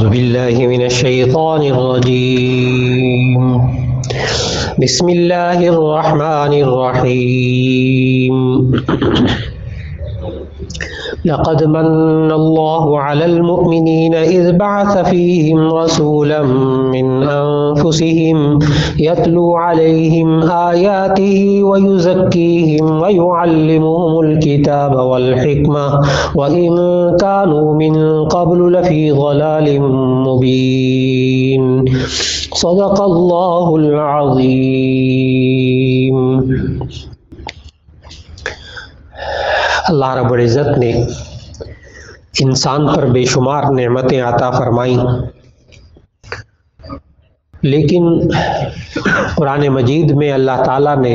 أعوذ بالله من الشيطان الرجيم بسم الله الرحمن الرحيم لقد من الله على المؤمنين إذ بعث فيهم رسولا من أنفسهم يتلو عليهم آياته ويزكيهم ويعلمهم الكتاب والحكمة وإن كانوا من قبل لفي ضلال مبين صدق الله العظيم۔ اللہ رب العزت نے انسان پر بے شمار نعمتیں عطا فرمائیں، لیکن قرآن مجید میں اللہ تعالیٰ نے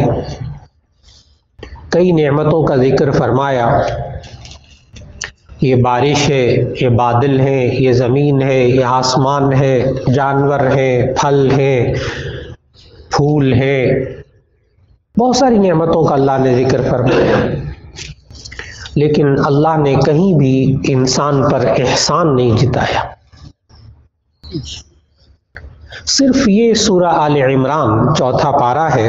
کئی نعمتوں کا ذکر فرمایا۔ یہ بارش ہے، یہ بادل ہیں، یہ زمین ہے، یہ آسمان ہے، جانور ہیں، پھل ہیں، پھول ہیں، بہت ساری نعمتوں کا اللہ نے ذکر فرمایا، لیکن اللہ نے کہیں بھی انسان پر احسان نہیں جتایا۔ صرف یہ سورہ آل عمران 4 پارہ ہے،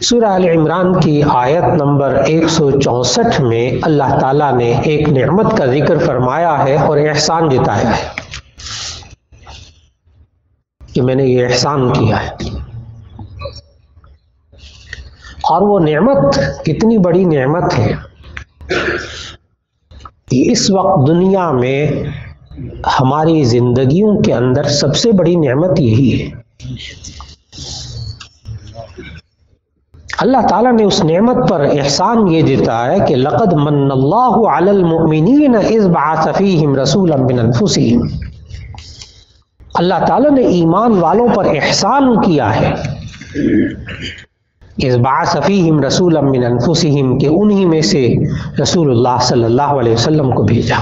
سورہ آل عمران کی آیت نمبر 164 میں اللہ تعالیٰ نے ایک نعمت کا ذکر فرمایا ہے اور احسان جتایا ہے کہ میں نے یہ احسان کیا ہے۔ اور وہ نعمت کتنی بڑی نعمت ہے، اس وقت دنیا میں ہماری زندگیوں کے اندر سب سے بڑی نعمت یہی ہے۔ اللہ تعالیٰ نے اس نعمت پر احسان یہ جتایا کہ لقد من اللہ علی المؤمنین اذ بعث فیہم رسولا من انفسہم۔ اللہ تعالیٰ نے ایمان والوں پر احسان کیا ہے، اذ بعث فیہم رسولا من انفسہم، کہ انہی میں سے رسول اللہ صلی اللہ علیہ وسلم کو بھیجا۔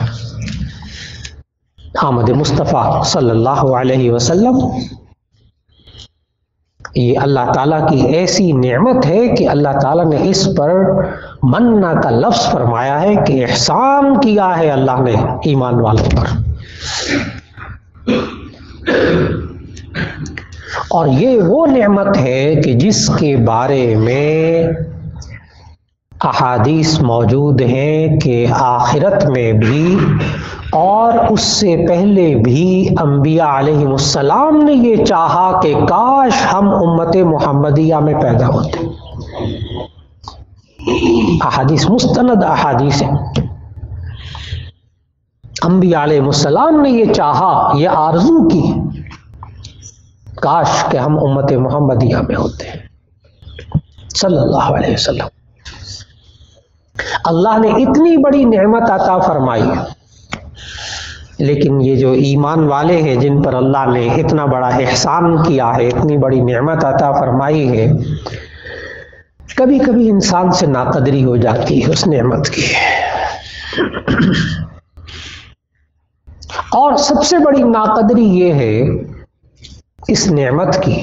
آمد مصطفیٰ صلی اللہ علیہ وسلم یہ اللہ تعالیٰ کی ایسی نعمت ہے کہ اللہ تعالیٰ نے اس پر مننا کا لفظ فرمایا ہے کہ احسان کیا ہے اللہ نے ایمان والوں پر۔ اور یہ وہ نعمت ہے کہ جس کے بارے میں احادیث موجود ہیں کہ آخرت میں بھی اور اس سے پہلے بھی انبیاء علیہ السلام نے یہ چاہا کہ کاش ہم امت محمدیہ میں پیدا ہوتے۔ احادیث مستند احادیث ہیں، انبیاء علیہ السلام نے یہ چاہا، یہ آرزو کی، کاش کہ ہم امت محمدیہ میں ہوتے صلی اللہ علیہ وسلم۔ اللہ نے اتنی بڑی نعمت عطا فرمائی، لیکن یہ جو ایمان والے ہیں جن پر اللہ نے اتنا بڑا احسان کیا ہے، اتنی بڑی نعمت عطا فرمائی ہے، کبھی کبھی انسان سے ناقدری ہو جاتی ہے اس نعمت کی۔ اور سب سے بڑی ناقدری یہ ہے اس نعمت کی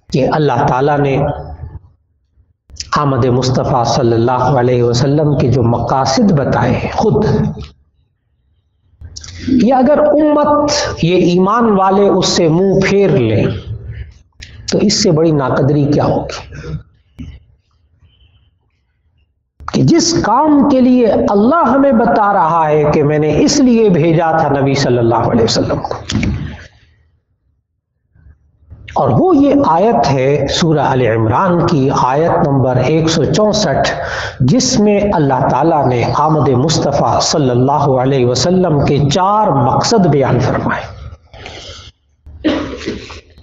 کہ اللہ تعالیٰ نے آمد مصطفیٰ صلی اللہ علیہ وسلم کے جو مقاصد بتائے ہیں خود، یہ اگر امت، یہ ایمان والے اس سے منہ پھیر لیں تو اس سے بڑی ناقدری کیا ہوگی کہ جس کام کے لیے اللہ ہمیں بتا رہا ہے کہ میں نے اس لیے بھیجا تھا نبی صلی اللہ علیہ وسلم کو۔ اور وہ یہ آیت ہے سورہ آل عمران کی آیت نمبر 164، جس میں اللہ تعالیٰ نے آمد مصطفیٰ صلی اللہ علیہ وسلم کے 4 مقصد بیان فرمائے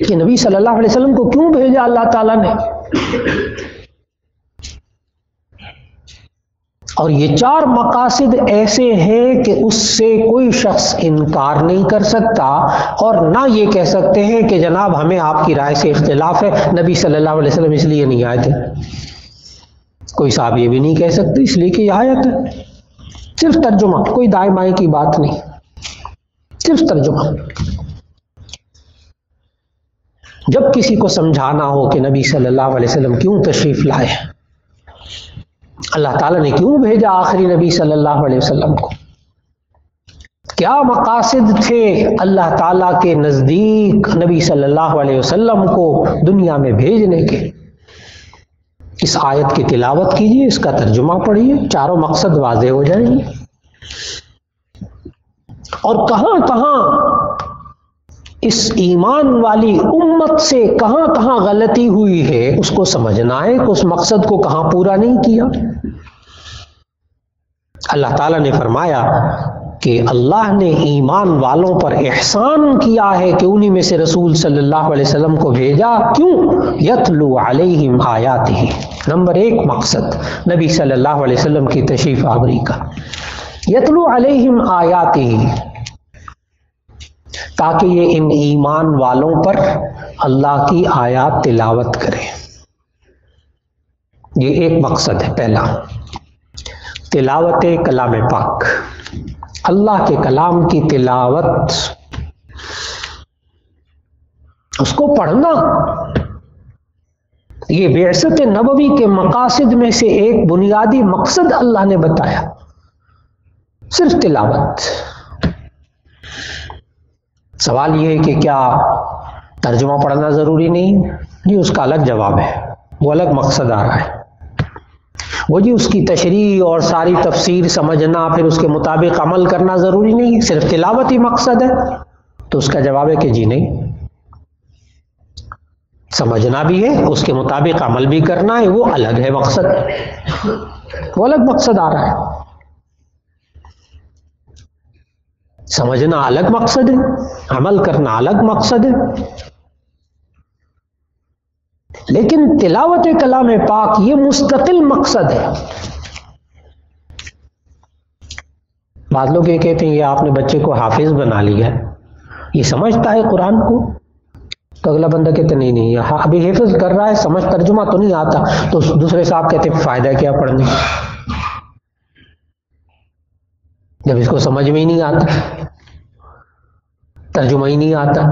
کہ نبی صلی اللہ علیہ وسلم کو کیوں بھیجا اللہ تعالیٰ نے۔ اور یہ 4 مقاصد ایسے ہیں کہ اس سے کوئی شخص انکار نہیں کر سکتا، اور نہ یہ کہہ سکتے ہیں کہ جناب ہمیں آپ کی رائے سے اختلاف ہے، نبی صلی اللہ علیہ وسلم اس لیے نہیں آئے تھے۔ کوئی صاحب یہ بھی نہیں کہہ سکتے اس لیے کہ یہ آیت ہے، صرف ترجمہ، کوئی دائیں بائیں کی بات نہیں، صرف ترجمہ۔ جب کسی کو سمجھانا ہو کہ نبی صلی اللہ علیہ وسلم کیوں تشریف لائے، اللہ تعالیٰ نے کیوں بھیجا آخری نبی صلی اللہ علیہ وسلم کو، کیا مقاصد تھے اللہ تعالیٰ کے نزدیک نبی صلی اللہ علیہ وسلم کو دنیا میں بھیجنے کے؟ اس آیت کی تلاوت کیجیے، اس کا ترجمہ پڑھیے، چاروں مقصد واضح ہو جائیں گے۔ اور کہاں کہاں اس ایمان والی امت سے کہاں کہاں غلطی ہوئی ہے اس کو سمجھنا ہے کہ اس مقصد کو کہاں پورا نہیں کیا۔ اللہ تعالیٰ نے فرمایا کہ اللہ نے ایمان والوں پر احسان کیا ہے کہ انہی میں سے رسول صلی اللہ علیہ وسلم کو بھیجا۔ کیوں؟ یتلو علیہم آیاتہ، نمبر 1 مقصد نبی صلی اللہ علیہ وسلم کی تشریف آوری کا، یتلو علیہم آیاتہ، تاکہ یہ ان ایمان والوں پر اللہ کی آیات تلاوت کرے۔ یہ ایک مقصد ہے پہلا، تلاوت کلام پاک، اللہ کے کلام کی تلاوت، اس کو پڑھنا۔ یہ بعثت نبوی کے مقاصد میں سے ایک بنیادی مقصد اللہ نے بتایا، صرف تلاوت۔ سوال یہ ہے کہ کیا ترجمہ پڑھنا ضروری نہیں؟ جی اس کا الگ جواب ہے، وہ الگ مقصد آ رہا ہے۔ وہ جی اس کی تشریح اور ساری تفسیر سمجھنا، پھر اس کے مطابق عمل کرنا ضروری نہیں، صرف تلاوت ہی مقصد ہے، تو اس کا جواب ہے کہ جی نہیں، سمجھنا بھی ہے، اس کے مطابق عمل بھی کرنا ہے، وہ الگ ہے مقصد، وہ الگ مقصد آ رہا ہے۔ سمجھنا الگ مقصد ہے، عمل کرنا الگ مقصد ہے، لیکن تلاوت کلام پاک یہ مستقل مقصد ہے۔ بعض لوگ یہ کہتے ہیں یہ آپ نے بچے کو حافظ بنا لیا، یہ سمجھتا ہے قرآن کو؟ تو اگلا بندہ کہتے نہیں نہیں ابھی حفظ کر رہا ہے، سمجھ ترجمہ تو نہیں آتا، تو دوسرے صاحب کہتے ہیں فائدہ کیا پڑھنے جب اس کو سمجھ میں ہی نہیں آتا، ترجمہ ہی نہیں آتا۔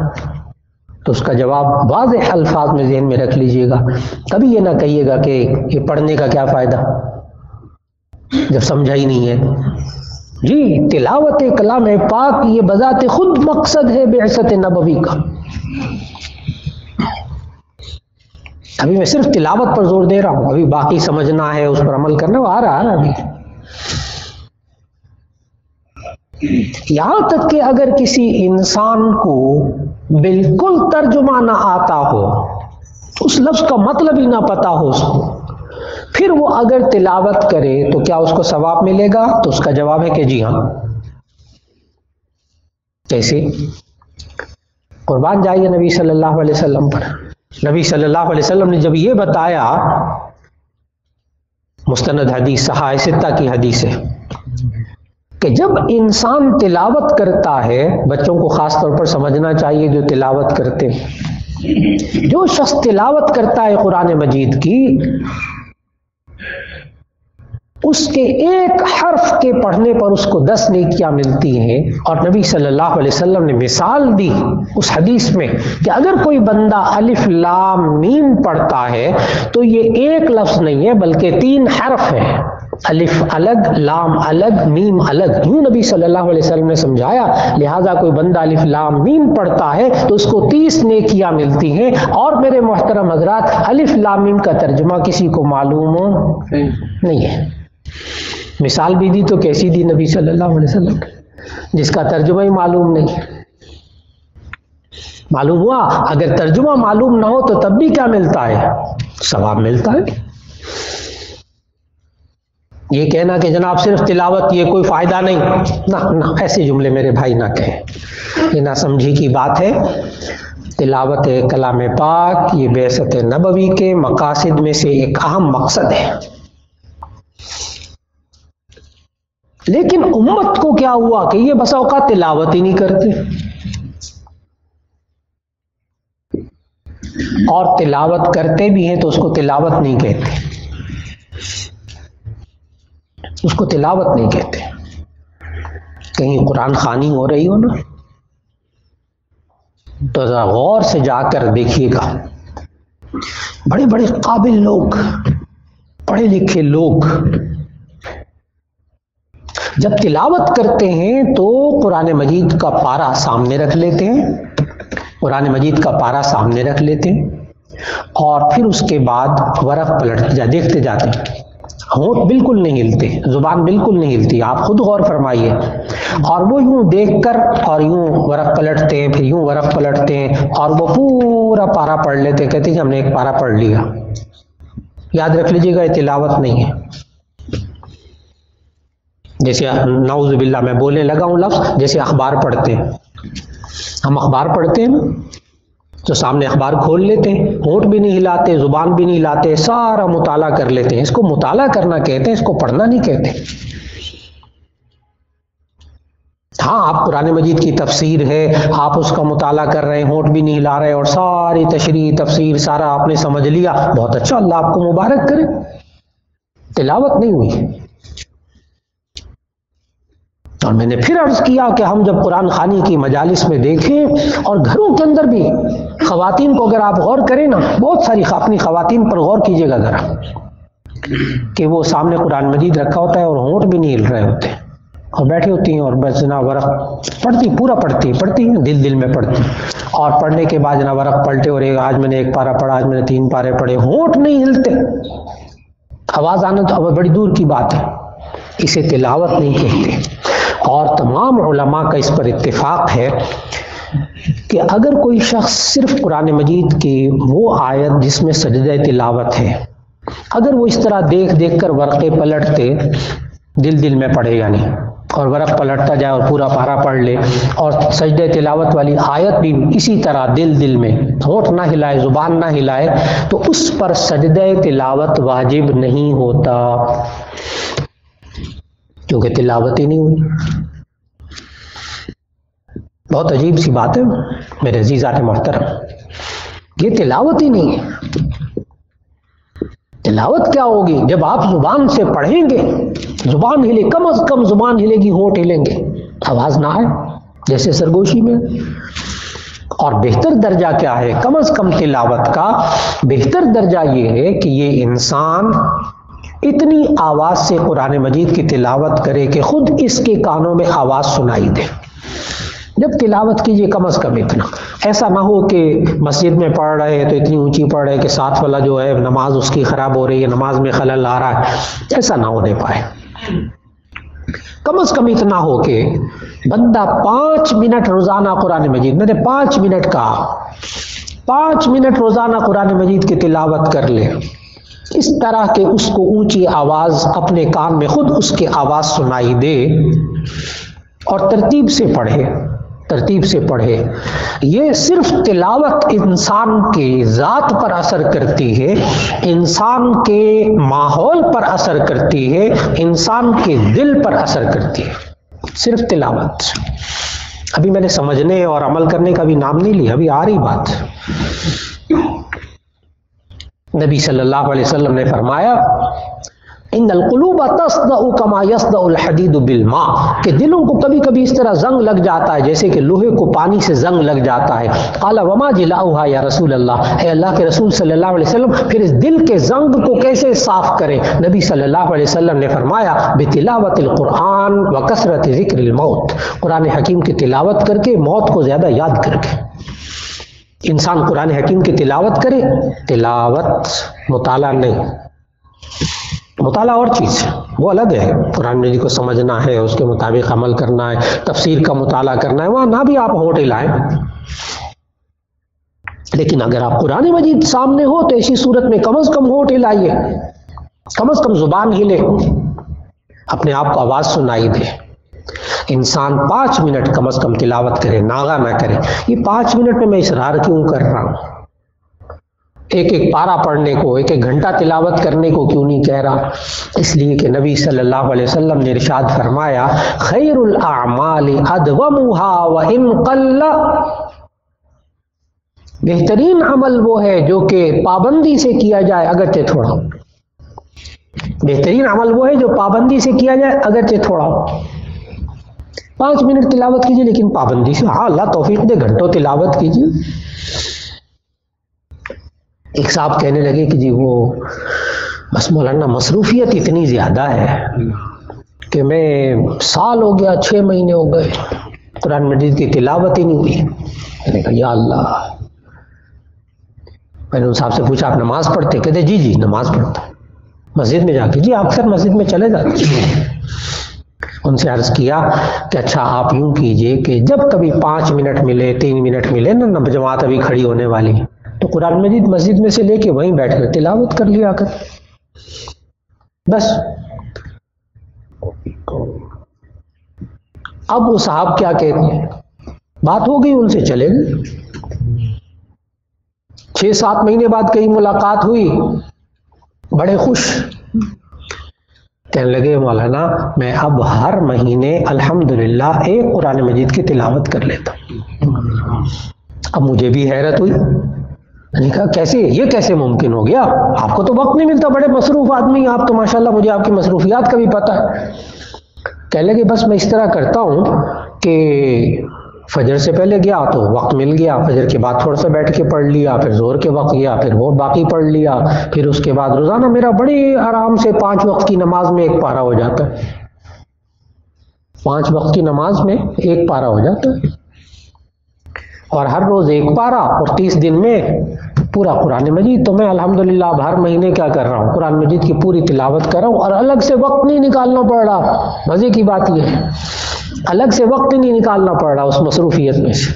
تو اس کا جواب واضح الفاظ میں ذہن میں رکھ لیجئے گا، کبھی یہ نہ کہیے گا کہ یہ پڑھنے کا کیا فائدہ جب سمجھا ہی نہیں ہے۔ جی تلاوت کلام پاک یہ بذات خود مقصد ہے بعثت نبوی کا۔ ابھی میں صرف تلاوت پر زور دے رہا ہوں، ابھی باقی سمجھنا ہے، اس پر عمل کرنا، وہ آ رہا ہے ابھی۔ یہاں تک کہ اگر کسی انسان کو بالکل ترجمہ نہ آتا ہو، اس لفظ کا مطلب ہی نہ پتا ہو اس کو، پھر وہ اگر تلاوت کرے تو کیا اس کو ثواب ملے گا؟ تو اس کا جواب ہے کہ جی ہاں۔ کیسے؟ قربان جائیے نبی صلی اللہ علیہ وسلم پر۔ نبی صلی اللہ علیہ وسلم نے جب یہ بتایا، مستند حدیث صحاح ستہ کی حدیث ہے کہ جب انسان تلاوت کرتا ہے، بچوں کو خاص طور پر سمجھنا چاہیے جو تلاوت کرتے ہیں، جو شخص تلاوت کرتا ہے قرآن مجید کی، اس کے ایک حرف کے پڑھنے پر اس کو 10 نیکیاں ملتی ہیں۔ اور نبی صلی اللہ علیہ وسلم نے مثال دی اس حدیث میں کہ اگر کوئی بندہ الف لام میم پڑھتا ہے تو یہ ایک لفظ نہیں ہے بلکہ 3 حرف ہے، الف الگ، لام الگ، میم الگ، یوں نبی صلی اللہ علیہ وسلم نے سمجھایا۔ لہذا کوئی بندہ الف لام میم پڑھتا ہے تو اس کو 30 نیکیاں ملتی ہیں۔ اور میرے محترم حضرات، الف لام میم کا ترجمہ کسی کو معلوم نہیں ہے۔ مثال بھی دی تو کیسی دی نبی صلی اللہ علیہ وسلم، جس کا ترجمہ ہی معلوم نہیں۔ معلوم ہوا اگر ترجمہ معلوم نہ ہو تو تب بھی کیا ملتا ہے؟ ثواب ملتا ہے۔ یہ کہنا کہ جناب صرف تلاوت یہ کوئی فائدہ نہیں، نہ ایسے جملے میرے بھائی نہ کہیں، یہ نہ سمجھی کی بات ہے۔ تلاوت کلام پاک یہ بعثت نبوی کے مقاصد میں سے ایک اہم مقصد ہے۔ لیکن امت کو کیا ہوا کہ یہ بسا اوقات تلاوت ہی نہیں کرتے، اور تلاوت کرتے بھی ہیں تو اس کو تلاوت نہیں کہتے، اس کو تلاوت نہیں کہتے۔ کہیں قرآن خوانی ہو رہی ہو نا تو ذرا غور سے جا کر دیکھیے گا، بڑے بڑے قابل لوگ، پڑھے لکھے لوگ، جب تلاوت کرتے ہیں تو قرآن مجید کا پارا سامنے رکھ لیتے ہیں، قرآن مجید کا پارا سامنے رکھ لیتے ہیں، اور پھر اس کے بعد ورق پلٹتے دیکھتے جاتے ہیں، ہونٹ بالکل نہیں ہلتے، زبان بالکل نہیں ہلتی، آپ خود غور فرمائیے، اور وہ یوں دیکھ کر اور یوں ورق پلٹتے ہیں، پھر یوں ورق پلٹتے ہیں، اور وہ پورا پارا پڑھ لیتے ہیں، کہتے ہیں ہم نے ایک پارا پڑھ لیا۔ یاد رکھ لیجیے گا یہ تلاوت نہیں ہے۔ جیسے نعوذ باللہ میں بولنے لگا ہوں لفظ، جیسے اخبار پڑھتے ہیں، ہم اخبار پڑھتے ہیں نا تو سامنے اخبار کھول لیتے ہیں، ہونٹ بھی نہیں ہلاتے، زبان بھی نہیں ہلاتے، سارا مطالعہ کر لیتے ہیں۔ اس کو مطالعہ کرنا کہتے ہیں، اس کو پڑھنا نہیں کہتے۔ ہاں، آپ قرآن مجید کی تفسیر ہے، آپ اس کا مطالعہ کر رہے ہیں، ہونٹ بھی نہیں ہلا رہے، اور ساری تشریح تفسیر سارا آپ نے سمجھ لیا، بہت اچھا، اللہ آپ کو مبارک کرے، تلاوت نہیں ہوئی۔ اور میں نے پھر عرض کیا کہ ہم جب قرآن خوانی کی مجالس میں دیکھیں، اور گھروں کے اندر بھی خواتین کو اگر آپ غور کریں نا، بہت ساری اپنی خواتین پر غور کیجئے گا ذرا، کہ وہ سامنے قرآن مجید رکھا ہوتا ہے اور ہونٹ بھی نہیں ہل رہے ہوتے، اور بیٹھی ہوتی ہیں اور بس جناب ورق پڑھتی، پورا پڑھتی ہیں، دل میں پڑھتی، اور پڑھنے کے بعد جناب ورق پلٹے، اور آج میں نے ایک پارا پڑھا، آج میں نے 3 پارے پڑھے، ہونٹ نہیں ہلتے، آواز آنا تو بڑی دور کی بات ہے، اسے تلاوت نہیں کہتے۔ اور تمام علماء کا اس پر اتفاق ہے کہ اگر کوئی شخص صرف قرآن مجید کی وہ آیت جس میں سجدہ تلاوت ہے، اگر وہ اس طرح دیکھ دیکھ کر ورقے پلٹتے، دل میں پڑھے گا نہیں، اور ورق پلٹتا جائے اور پورا پارا پڑھ لے، اور سجدہ تلاوت والی آیت بھی اسی طرح دل میں، ہونٹ نہ ہلائے، زبان نہ ہلائے، تو اس پر سجدہ تلاوت واجب نہیں ہوتا، کیونکہ تلاوت ہی نہیں ہوئی۔ بہت عجیب سی بات ہے میرے عزیزان محترم، یہ تلاوت ہی نہیں ہے۔ تلاوت کیا ہوگی؟ جب آپ زبان سے پڑھیں گے، زبان ہلے، کم از کم زبان ہلے گی، ہونٹ ہلیں گے، آواز نہ آئے جیسے سرگوشی میں۔ اور بہتر درجہ کیا ہے؟ کم از کم تلاوت کا بہتر درجہ یہ ہے کہ یہ انسان اتنی آواز سے قرآن مجید کی تلاوت کرے کہ خود اس کے کانوں میں آواز سنائی دے۔ جب تلاوت کیجیے کم از کم اتنا، ایسا نہ ہو کہ مسجد میں پڑھ رہے ہیں تو اتنی اونچی پڑھ رہے کہ ساتھ والا جو ہے نماز اس کی خراب ہو رہی ہے، نماز میں خلل آ رہا ہے، ایسا نہ ہونے پائے۔ کم از کم اتنا ہو کہ بندہ 5 منٹ روزانہ قرآن مجید، میں نے 5 منٹ کہا، 5 منٹ روزانہ قرآن مجید کی تلاوت کر لے، اس طرح کہ اس کو اونچی آواز اپنے کان میں خود اس کی آواز سنائی دے، اور ترتیب سے پڑھے۔ یہ صرف تلاوت انسان کے ذات پر اثر کرتی ہے، انسان کے ماحول پر اثر کرتی ہے، انسان کے دل پر اثر کرتی ہے، صرف تلاوت۔ ابھی میں نے سمجھنے اور عمل کرنے کا بھی نام نہیں لیا، ابھی آ رہی بات۔ نبی صلی اللہ علیہ وسلم نے فرمایا ان القلوب تصدع کما یصدع الحدید بالماء، کہ دلوں کو کبھی کبھی اس طرح زنگ لگ جاتا ہے جیسے کہ لوہے کو پانی سے زنگ لگ جاتا ہے۔ قال وما جلاؤها یا رسول اللہ، اے اللہ کے رسول صلی اللہ علیہ وسلم پھر اس دل کے زنگ کو کیسے صاف کریں؟ نبی صلی اللہ علیہ وسلم نے فرمایا بتلاوت القرآن وکثرت ذکر الموت، قرآن حکیم کی تلاوت کر کے، موت کو زیادہ یاد کر کے۔ انسان قرآن حکیم کی تلاوت کرے، تلاوت، مطالعہ نہیں، مطالعہ اور چیز ہے، وہ الگ ہے، قرآن مجید کو سمجھنا ہے، اس کے مطابق عمل کرنا ہے، تفسیر کا مطالعہ کرنا ہے، وہاں نہ بھی آپ ہونٹ ہلائیں، لیکن اگر آپ قرآن مجید سامنے ہو تو ایسی صورت میں کم از کم ہونٹ ہلائیے، کم از کم زبان ہلے، اپنے آپ کو آواز سنائی دے۔ انسان 5 منٹ کم از کم تلاوت کرے، ناغہ نہ کرے۔ یہ 5 منٹ میں اصرار کیوں کر رہا ہوں؟ ایک پارا پڑھنے کو، ایک گھنٹہ تلاوت کرنے کو کیوں نہیں کہہ رہا؟ اس لیے کہ نبی صلی اللہ علیہ وسلم نے ارشاد فرمایا خیر الاعمال ادومها وان قل، بہترین عمل وہ ہے جو کہ پابندی سے کیا جائے اگرچہ تھوڑا، بہترین عمل وہ ہے جو پابندی سے کیا جائے اگرچہ تھوڑا۔ 5 منٹ تلاوت کیجیے لیکن پابندی سے، ہاں اللہ توفیق دے گھنٹوں تلاوت کیجیے۔ ایک صاحب کہنے لگے کہ جی وہ بس مولانا مصروفیت اتنی زیادہ ہے کہ میں سال ہو گیا 6 مہینے ہو گئے قرآن مجید کی تلاوت ہی نہیں ہوئی. میں نے کہا یا اللہ. میں نے ان صاحب سے پوچھا آپ نماز پڑھتے؟ کہتے جی جی نماز پڑھتا. مسجد میں جا کے؟ جی اکثر مسجد میں چلے جاتے. ان سے عرض کیا کہ اچھا آپ یوں کیجئے کہ جب کبھی 5 منٹ ملے 3 منٹ ملے نا جماعت ابھی کھڑی ہونے والی تو قرآن مجید مسجد میں سے لے کے وہیں بیٹھ کر تلاوت کر لیا کر بس. اب وہ صاحب کیا کہتے ہیں، بات ہو گئی ان سے چلے گئے. 6-7 مہینے بعد کئی ملاقات ہوئی، بڑے خوش. کہنے لگے مولانا میں اب ہر مہینے الحمدللہ ایک قرآن مجید کی تلاوت کر لیتا ہوں. اب مجھے بھی حیرت ہوئی. میں نے کہا کیسے، یہ کیسے ممکن ہو گیا؟ آپ کو تو وقت نہیں ملتا، بڑے مصروف آدمی آپ تو ماشاءاللہ، مجھے آپ کی مصروفیات کا بھی پتہ ہے. کہنے لگے بس میں اس طرح کرتا ہوں کہ فجر سے پہلے گیا تو وقت مل گیا، فجر کے بعد تھوڑا سا بیٹھ کے پڑھ لیا، پھر ظہر کے وقت گیا پھر وہ باقی پڑھ لیا، پھر اس کے بعد روزانہ میرا بڑی آرام سے 5 وقت کی نماز میں 1 پارہ ہو جاتا ہے. 5 وقت کی نماز میں 1 پارہ ہو جاتا ہے، اور ہر روز 1 پارہ، اور 30 دن میں پورا قرآن مجید. تو میں الحمدللہ اب ہر مہینے کیا کر رہا ہوں، قرآن مجید کی پوری تلاوت کر رہا ہوں، اور الگ سے وقت نہیں نکالنا پڑ رہا. مزے کی بات یہ ہے الگ سے وقت ہی نہیں نکالنا پڑ رہا اس مصروفیت میں سے.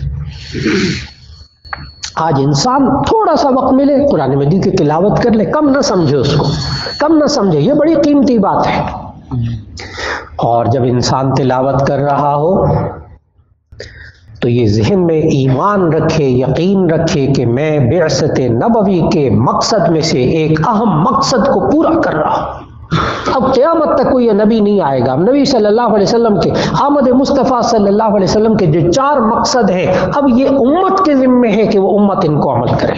آج انسان تھوڑا سا وقت ملے قرآن مجید کی تلاوت کر لے، کم نہ سمجھے اس کو، کم نہ سمجھے، یہ بڑی قیمتی بات ہے. اور جب انسان تلاوت کر رہا ہو تو یہ ذہن میں ایمان رکھے، یقین رکھے کہ میں بعثت نبوی کے مقصد میں سے ایک اہم مقصد کو پورا کر رہا ہوں. اب قیامت تک کوئی نبی نہیں آئے گا. نبی صلی اللہ علیہ وسلم کے، آمد مصطفیٰ صلی اللہ علیہ وسلم کے جو 4 مقصد ہیں، اب یہ امت کے ذمے ہے کہ وہ امت ان کو عمل کرے.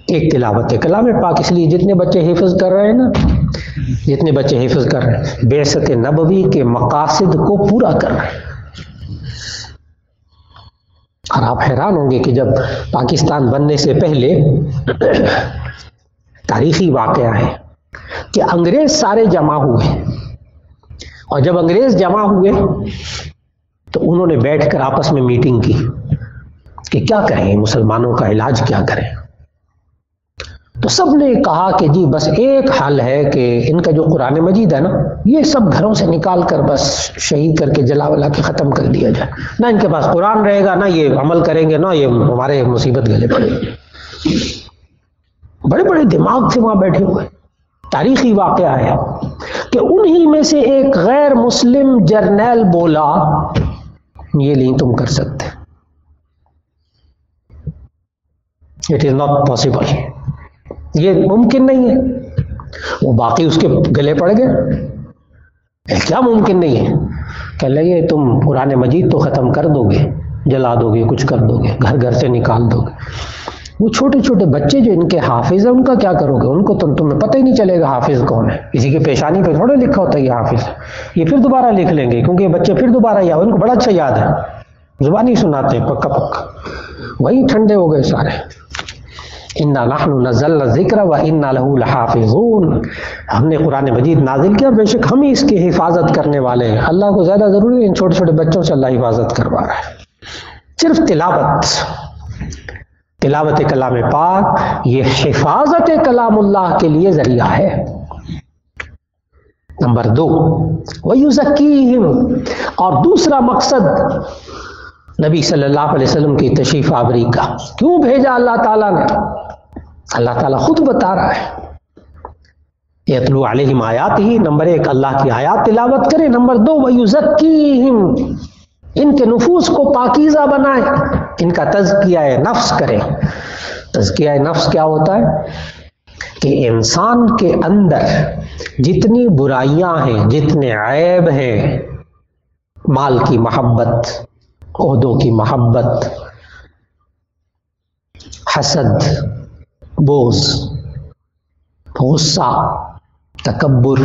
ایک تلاوت کلام پاک، اس لیے جتنے بچے حفظ کر رہے ہیں نا، جتنے بچے حفظ کر رہے ہیں بعثت نبوی کے مقاصد کو پورا کر رہے ہیں. اور آپ حیران ہوں گے کہ جب پاکستان بننے سے پہلے تاریخی واقعہ ہے کہ انگریز سارے جمع ہوئے، اور جب انگریز جمع ہوئے تو انہوں نے بیٹھ کر آپس میں میٹنگ کی کہ کیا کریں، مسلمانوں کا علاج کیا کریں. تو سب نے کہا کہ جی بس ایک حل ہے کہ ان کا جو قرآن مجید ہے نا، یہ سب گھروں سے نکال کر بس شہید کر کے جلا ولا کے ختم کر دیا جائے. نہ ان کے پاس قرآن رہے گا، نہ یہ عمل کریں گے، نہ یہ ہمارے مصیبت گلے پڑے گی. بڑے بڑے دماغ سے وہاں بیٹھے ہوئے. تاریخی واقعہ ہے کہ انہی میں سے ایک غیر مسلم جرنیل بولا یہ نہیں تم کر سکتے، اٹ از ناٹ پاسبل، یہ ممکن نہیں ہے. وہ باقی اس کے گلے پڑ گئے، کیا ممکن نہیں ہے؟ کہنے لگے تم قرآن مجید تو ختم کر دو گے، جلا دو گے، کچھ کر دو گے، گھر گھر سے نکال دو گے. وہ چھوٹے چھوٹے بچے جو ان کے حافظ ہیں ان کا کیا کرو گے؟ ان کو تمہیں پتہ ہی نہیں چلے گا حافظ کون ہے. کسی کی پیشانی پہ تھوڑا لکھا ہوتا ہے یہ حافظ، یہ پھر دوبارہ لکھ لیں گے کیونکہ یہ بچے پھر دوبارہ یاد، ان کو بڑا اچھا یاد ہے، زبانی سناتے ہیں پکا پکا. وہی ٹھنڈے ہو گئے سارے. انا نحن نزلنا الذکر وانا له لحافظون، ہم نے قرآن مجید نازل کیا اور بے شک ہم ہی اس کی حفاظت کرنے والے ہیں. اللہ کو زیادہ ضروری ہے ان چھوٹے چھوٹے بچوں سے اللہ حفاظت کروا رہا ہے. صرف تلاوت کلام پاک یہ حفاظت کلام اللہ کے لیے ذریعہ ہے. نمبر 2 وَيُزَكِّيهِمْ، اور دوسرا مقصد نبی صلی اللہ علیہ وسلم کی تشریف آوری کا کیوں بھیجا اللہ تعالیٰ نے؟ اللہ تعالیٰ خود بتا رہا ہے یتلو علیہم آیاتہ، نمبر 1 اللہ کی آیات تلاوت کرے، نمبر 2 وَيُزَكِّيهِمْ، ان کے نفوس کو پاکیزہ بنائے، ان کا تزکیہ نفس کرے. تزکیہ نفس کیا ہوتا ہے کہ انسان کے اندر جتنی برائیاں ہیں، جتنے عیب ہیں، مال کی محبت، عہدوں کی محبت، حسد، بغض، غصہ، تکبر،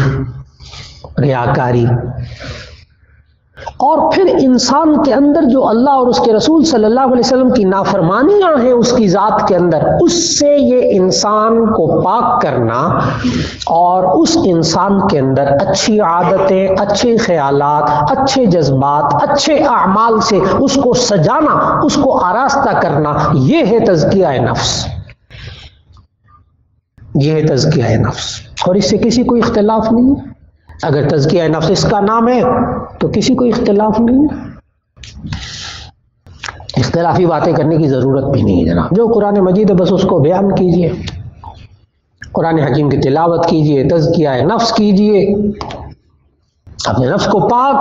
ریاکاری، اور پھر انسان کے اندر جو اللہ اور اس کے رسول صلی اللہ علیہ وسلم کی نافرمانیاں ہیں اس کی ذات کے اندر، اس سے یہ انسان کو پاک کرنا اور اس انسان کے اندر اچھی عادتیں، اچھے خیالات، اچھے جذبات، اچھے اعمال سے اس کو سجانا، اس کو آراستہ کرنا، یہ ہے تزکیہ نفس، یہ ہے تزکیہ نفس، اور اس سے کسی کو اختلاف نہیں ہے۔ اگر تزکیہ نفس اس کا نام ہے تو کسی کو اختلاف نہیں ہے، اختلافی باتیں کرنے کی ضرورت بھی نہیں ہے جناب۔ جو قرآن مجید ہے بس اس کو بیان کیجئے، قرآن حکیم کی تلاوت کیجئے، تزکیہ نفس کیجئے، اپنے نفس کو پاک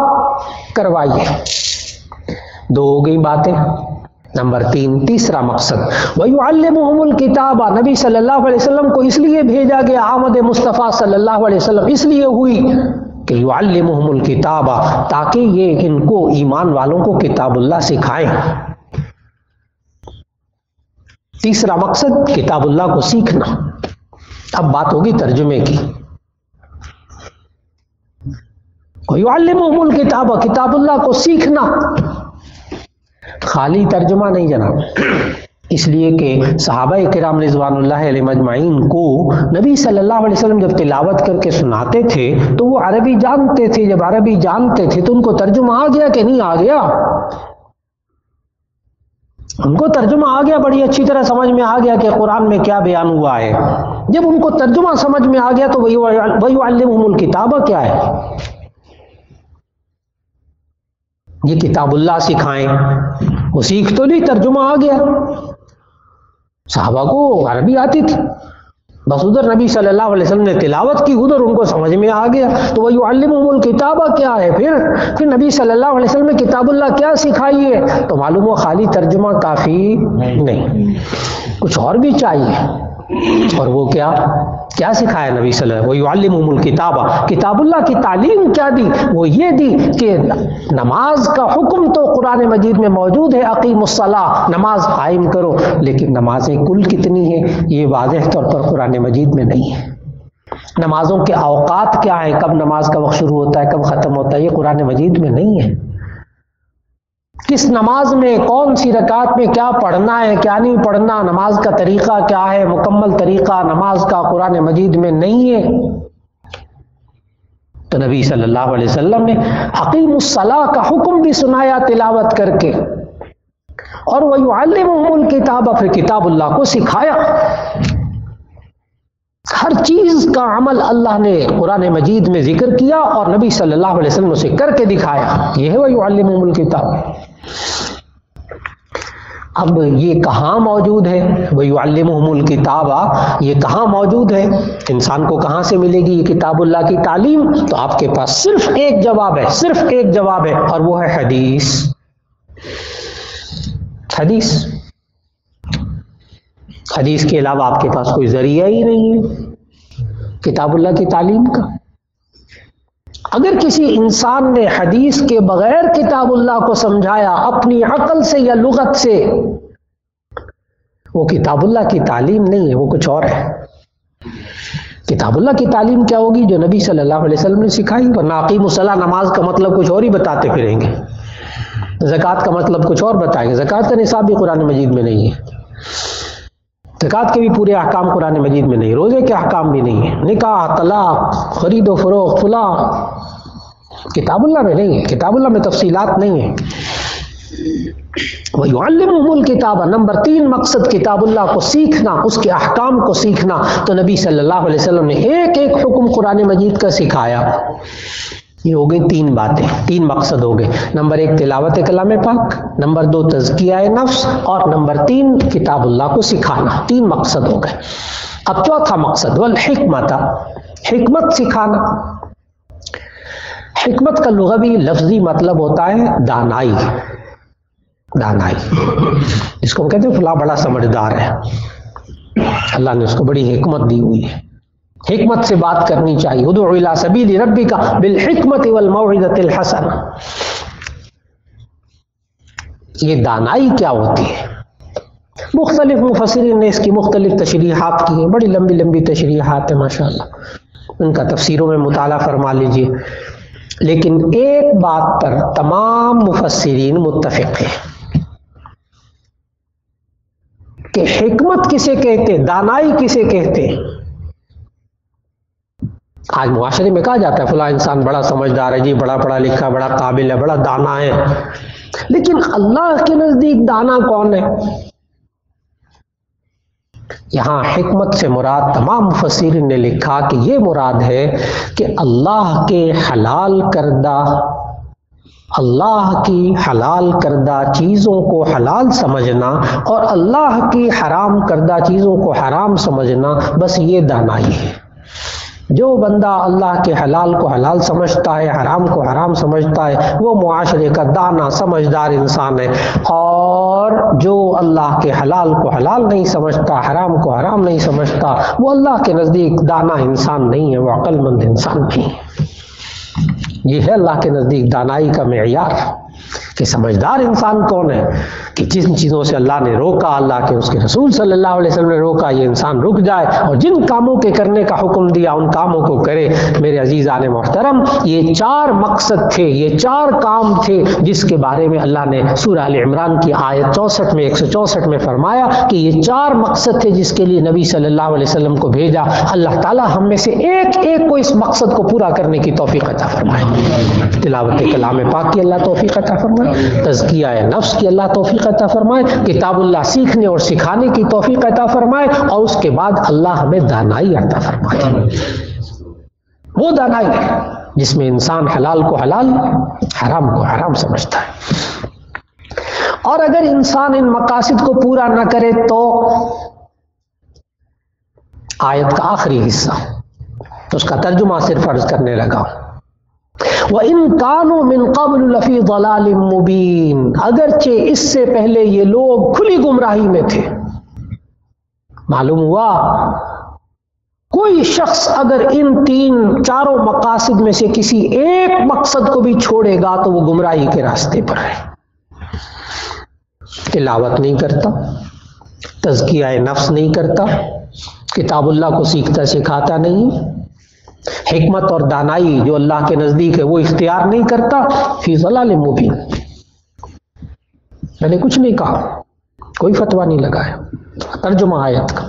کروائیے۔ دو ہو گئی باتیں۔ نمبر 3، تیسرا مقصد، وَيُعَلِّمُهُمُ الْكِتَابَ، نبی صلی اللہ علیہ وسلم کو اس لیے بھیجا گیا، آمد مصطفیٰ صلی اللہ علیہ وسلم اس لیے ہوئی کہ يُعَلِّمُهُمُ الْكِتَابَ، تاکہ یہ ان کو، ایمان والوں کو، کتاب اللہ سکھائیں۔ تیسرا مقصد کتاب اللہ کو سیکھنا۔ اب بات ہوگی ترجمے کی۔ وَيُعَلِّمُهُمُ الْكِتَابَ، کتاب اللہ کو سیکھنا، خالی ترجمہ نہیں جناب، اس لیے کہ صحابہ کرام رضوان اللہ علیہم اجمعین کو نبی صلی اللہ علیہ وسلم جب تلاوت کر کے سناتے تھے تو وہ عربی جانتے تھے، جب عربی جانتے تھے تو ان کو ترجمہ آ گیا کہ نہیں آ گیا؟ ان کو ترجمہ آ گیا، بڑی اچھی طرح سمجھ میں آ گیا کہ قرآن میں کیا بیان ہوا ہے۔ جب ان کو ترجمہ سمجھ میں آ گیا تو وَيُعَلِّمُهُمُ الْكِتَابَ کیا ہے؟ یہ کتاب اللہ سکھائیں۔ وہ سیکھ تو نہیں، ترجمہ آ گیا۔ صحابہ کو عربی آتی تھی، بس ادھر نبی صلی اللہ علیہ وسلم نے تلاوت کی، ادھر ان کو سمجھ میں آ گیا۔ تو وَيُعَلِّمُهُمُ الْكِتَابَ کیا ہے؟ پھر نبی صلی اللہ علیہ وسلم نے کتاب اللہ کیا سکھائی ہے؟ تو معلوم ہو خالی ترجمہ کافی نہیں، کچھ اور بھی چاہیے۔ اور وہ کیا سکھایا نبی صلی اللہ علیہ وسلم؟ وَيُعَلِّمُهُمُ الْكِتَابَ، کتاب اللہ کی تعلیم کیا دی؟ وہ یہ دی کہ نماز کا حکم تو قرآن مجید میں موجود ہے، اقیم الصلاۃ، نماز قائم کرو، لیکن نمازیں کل کتنی ہیں یہ واضح طور پر قرآن مجید میں نہیں ہے۔ نمازوں کے اوقات کیا ہیں، کب نماز کا وقت شروع ہوتا ہے، کب ختم ہوتا ہے، یہ قرآن مجید میں نہیں ہے۔ کس نماز میں کون سی رکعت میں کیا پڑھنا ہے، کیا نہیں پڑھنا، نماز کا طریقہ کیا ہے، مکمل طریقہ نماز کا قرآن مجید میں نہیں ہے۔ تو نبی صلی اللہ علیہ وسلم نے اقیم الصلاۃ کا حکم بھی سنایا تلاوت کر کے، اور وَيُعَلِّمُهُمُ الْكِتَابَ، پھر کتاب اللہ کو سکھایا۔ ہر چیز کا عمل اللہ نے قرآن مجید میں ذکر کیا اور نبی صلی اللہ علیہ وسلم اسے کر کے دکھایا، یہ ہے وَيُعَلِّمُهُمُ الْكِتَابَ۔ اب یہ کہاں موجود ہے وَيُعَلِّمُهُمُ الْكِتَابَ، یہ کہاں موجود ہے، انسان کو کہاں سے ملے گی یہ کتاب اللہ کی تعلیم؟ تو آپ کے پاس صرف ایک جواب ہے، صرف ایک جواب ہے، اور وہ ہے حدیث۔ حدیث کے علاوہ آپ کے پاس کوئی ذریعہ ہی نہیں ہے کتاب اللہ کی تعلیم کا۔ اگر کسی انسان نے حدیث کے بغیر کتاب اللہ کو سمجھایا اپنی عقل سے یا لغت سے، وہ کتاب اللہ کی تعلیم نہیں ہے، وہ کچھ اور ہے۔ کتاب اللہ کی تعلیم کیا ہوگی؟ جو نبی صلی اللہ علیہ وسلم نے سکھائی۔ ورنہ اقیم الصلاۃ، نماز کا مطلب کچھ اور ہی بتاتے پھریں گے، زکوٰۃ کا مطلب کچھ اور بتائیں گے، زکوٰۃ کا نصاب بھی قرآن مجید میں نہیں ہے، زکوٰۃ کے بھی پورے احکام قرآن مجید میں نہیں، روزے کے احکام بھی نہیں ہے، نکاح، طلاق، خرید و فروخت، فلاں کتاب اللہ میں نہیں ہے، کتاب اللہ میں تفصیلات نہیں ہیں۔ وَيُعَلِّمُهُمُ الْكِتَابَ، نمبر 3 مقصد کتاب اللہ کو سیکھنا، اس کے احکام کو سیکھنا۔ تو نبی صلی اللہ علیہ وسلم نے ایک ایک حکم قرآن مجید کا سکھایا۔ یہ ہو گئی 3 باتیں، 3 مقصد ہو گئے۔ نمبر 1 تلاوت کلام پاک، نمبر 2 تزکیہ نفس، اور نمبر 3 کتاب اللہ کو سکھانا۔ 3 مقصد ہو گئے۔ اب چوتھا مقصد والحکمت، حکمت سکھانا۔ حکمت کا لغوی لفظی مطلب ہوتا ہے دانائی، دانائی، جس کو ہم کہتے ہیں فلاں بڑا سمجھدار ہے، اللہ نے اس کو بڑی حکمت دی ہوئی ہے، حکمت سے بات کرنی چاہیے۔ ادع الی سبیل ربک بالحکمت والموعظۃ الحسنہ۔ یہ دانائی کیا ہوتی ہے؟ مختلف مفسرین نے اس کی مختلف تشریحات کی ہیں، بڑی لمبی لمبی تشریحات ہیں ماشاءاللہ، ان کا تفسیروں میں مطالعہ فرما لیجئے۔ لیکن ایک بات پر تمام مفسرین متفق ہیں کہ حکمت کسے کہتے، دانائی کسے کہتے۔ آج معاشرے میں کہا جاتا ہے فلاں انسان بڑا سمجھدار ہے جی، بڑا پڑھا لکھا، بڑا قابل ہے، بڑا دانا ہے، لیکن اللہ کے نزدیک دانا کون ہے؟ یہاں حکمت سے مراد تمام مفسرین نے لکھا کہ یہ مراد ہے کہ اللہ کی حلال کردہ چیزوں کو حلال سمجھنا اور اللہ کی حرام کردہ چیزوں کو حرام سمجھنا، بس یہ دانائی ہے۔ جو بندہ اللہ کے حلال کو حلال سمجھتا ہے، حرام کو حرام سمجھتا ہے، وہ معاشرے کا دانا سمجھدار انسان ہے، اور جو اللہ کے حلال کو حلال نہیں سمجھتا، حرام کو حرام نہیں سمجھتا، وہ اللہ کے نزدیک دانا انسان نہیں ہے، وہ عقل مند انسان نہیں ہے۔ یہ ہے اللہ کے نزدیک دانائی کا معیار کہ سمجھدار انسان کون ہے، کہ جن چیزوں سے اللہ نے روکا، اللہ کے اس کے رسول صلی اللہ علیہ وسلم نے روکا، یہ انسان رک جائے اور جن کاموں کے کرنے کا حکم دیا ان کاموں کو کرے۔ میرے عزیزان محترم، یہ 4 مقصد تھے، یہ 4 کام تھے جس کے بارے میں اللہ نے سورہ آل عمران کی آیت 64 میں 164 میں فرمایا کہ یہ 4 مقصد تھے جس کے لیے نبی صلی اللہ علیہ وسلم کو بھیجا۔ اللہ تعالی ہم میں سے ایک ایک کو اس مقصد کو پورا کرنے کی توفیق عطا فرمائے۔ تلاوت کلام پاک کی اللہ توفیق عطا فرمائے، تزکیہ نفس کی اللہ توفیق عطا فرمائے، کتاب اللہ سیکھنے اور سکھانے کی توفیق عطا فرمائے، اور اس کے بعد اللہ ہمیں دانائی عطا فرمائے۔ وہ دانائی جس میں انسان حلال کو حلال، حرام کو حرام سمجھتا ہے۔ اور اگر انسان ان مقاصد کو پورا نہ کرے تو آیت کا آخری حصہ، اس کا ترجمہ صرف عرض کرنے لگا، وَإِن كَانُوا مِن قَبْلُ لَفِي ضَلَالٍ مُبِينٍ، اگرچہ اس سے پہلے یہ لوگ کھلی گمراہی میں تھے۔ معلوم ہوا کوئی شخص اگر ان 4 مقاصد میں سے کسی ایک مقصد کو بھی چھوڑے گا تو وہ گمراہی کے راستے پر ہے۔ تلاوت نہیں کرتا، تزکیہ نفس نہیں کرتا، کتاب اللہ کو سیکھتا سکھاتا نہیں، حکمت اور دانائی جو اللہ کے نزدیک ہے وہ اختیار نہیں کرتا، فی ضلال مبین۔ میں نے کچھ نہیں کہا، کوئی فتویٰ نہیں لگایا، ترجمہ آیت کا،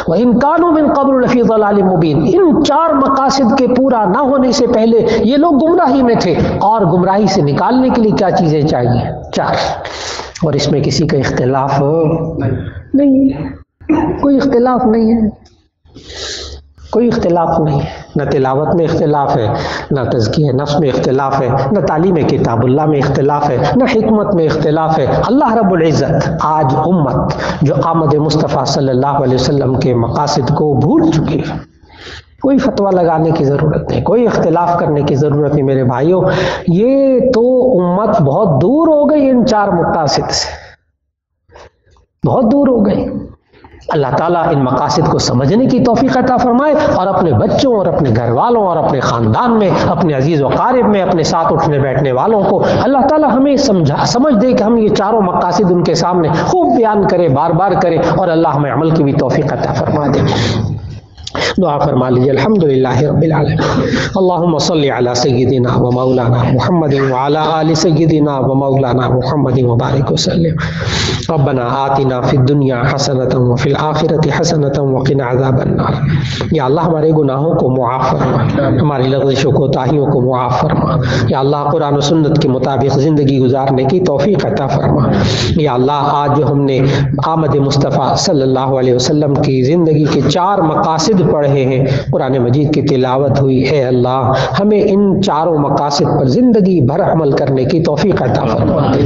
وَإِن كَانُوا مِن قَبْلُ لَفِي ضَلَالٍ مُبِينٍ۔ ان 4 مقاصد کے پورا نہ ہونے سے پہلے یہ لوگ گمراہی میں تھے، اور گمراہی سے نکالنے کے لیے کیا چیزیں چاہیے؟ 4، اور اس میں کسی کا اختلاف نہیں ہے، کوئی اختلاف نہیں ہے، کوئی اختلاف نہیں ہے، نہ تلاوت میں اختلاف ہے، نہ تزکیہ نفس میں اختلاف ہے، نہ تعلیم کتاب اللہ میں اختلاف ہے، نہ حکمت میں اختلاف ہے۔ اللہ رب العزت آج امت جو آمد مصطفیٰ صلی اللہ علیہ وسلم کے مقاصد کو بھول چکی ہے، کوئی فتویٰ لگانے کی ضرورت نہیں، کوئی اختلاف کرنے کی ضرورت نہیں۔ میرے بھائیوں، یہ تو امت بہت دور ہو گئی ان 4 مقاصد سے، بہت دور ہو گئی۔ اللہ تعالیٰ ان مقاصد کو سمجھنے کی توفیق عطا فرمائے، اور اپنے بچوں اور اپنے گھر والوں اور اپنے خاندان میں، اپنے عزیز و قارب میں، اپنے ساتھ اٹھنے بیٹھنے والوں کو اللہ تعالیٰ ہمیں سمجھ دے کہ ہم یہ 4 مقاصد ان کے سامنے خوب بیان کرے، بار بار کرے، اور اللہ ہمیں عمل کی بھی توفیق عطا فرما دے۔ دعا فرما لیجیے۔ الحمدللہ رب العالمین، اللہم صلی علی سیدنا و مولانا محمد وعلی آل سیدنا و مولانا محمد وبارک وسلم۔ ربنا آتنا فی الدنیا حسنۃ وفی الآخرۃ حسنۃ وقنا عذاب النار۔ یا اللہ ہمارے گناہوں کو معاف فرما، ہماری لغزشوں کو کوتاہیوں کو معاف فرما۔ یا اللہ قرآن و سنت کے مطابق زندگی گزارنے کی توفیق عطا فرما۔ یا اللہ آج جو ہم نے آمد مصطفیٰ صلی اللہ علیہ وسلم کی زندگی کے 4 مقاصد پڑھے ہیں، قرآن مجید کی تلاوت ہوئی، اے اللہ ہمیں ان 4 مقاصد پر زندگی بھر عمل کرنے کی توفیق عطا فرما دے۔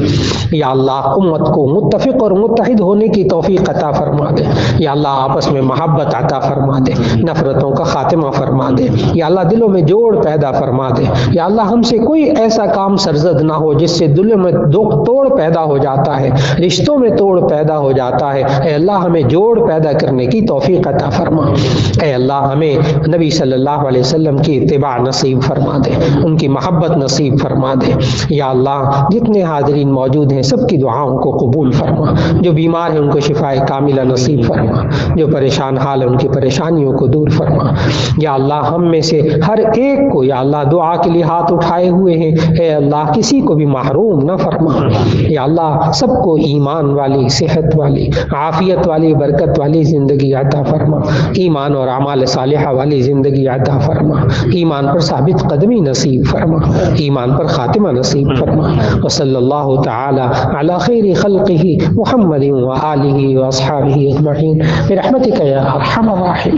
یا اللہ امت کو متفق اور متحد ہونے کی توفیق عطا فرما دے۔ یا اللہ آپس میں محبت عطا فرما دے، نفرتوں کا خاتمہ فرما دے۔ یا اللہ دلوں میں جوڑ پیدا فرما دے۔ یا اللہ ہم سے کوئی ایسا کام سرزد نہ ہو جس سے دلوں میں توڑ پیدا ہو جاتا ہے، رشتوں میں توڑ پیدا ہو جاتا ہے۔ اے اللہ ہمیں جوڑ پیدا کرنے کی توفیق عطا فرما۔ اے اللہ ہمیں نبی صلی اللہ علیہ وسلم کی اتباع نصیب فرما دے، ان کی محبت نصیب فرما دے۔ یا اللہ جتنے حاضرین موجود ہیں سب کی دعاؤں کو قبول فرما، جو بیمار ہیں ان کو شفاء کاملہ نصیب فرما، جو پریشان حال ہیں ان کی پریشانیوں کو دور فرما۔ یا اللہ ہم میں سے ہر ایک کو یا اللہ دعا کے لیے ہاتھ اٹھائے ہوئے ہیں، اے اللہ کسی کو بھی محروم نہ فرما۔ یا اللہ سب کو ایمان والی، صحت والی، عافیت والی، برکت والی زندگی عطا فرما، ایمان اور اعمال صالحہ والی زندگی عطا فرما، ایمان پر ثابت قدمی نصیب فرما، ایمان پر خاتمہ نصیب فرما۔ وصلی اللہ تعالی علی خیر خلقہ محمد وآلہ واصحابہ اجمعین برحمتک یا ارحم الراحمین۔